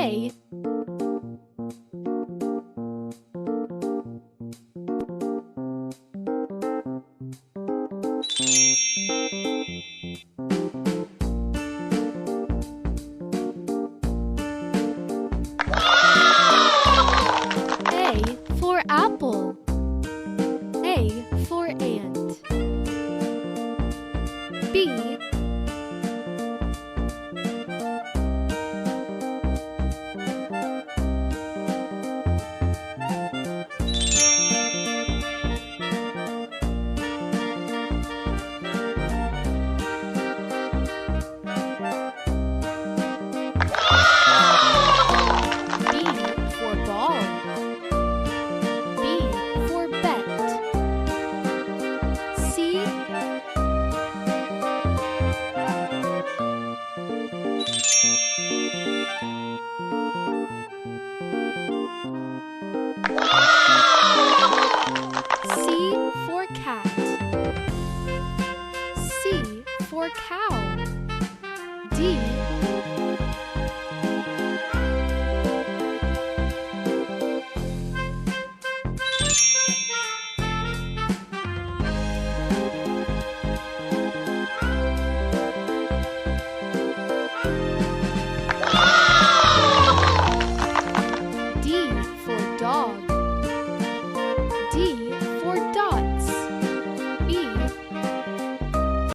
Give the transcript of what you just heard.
A. A for apple. A for ant. B. B for ball. B for bet. C. C for cat. C for cow. D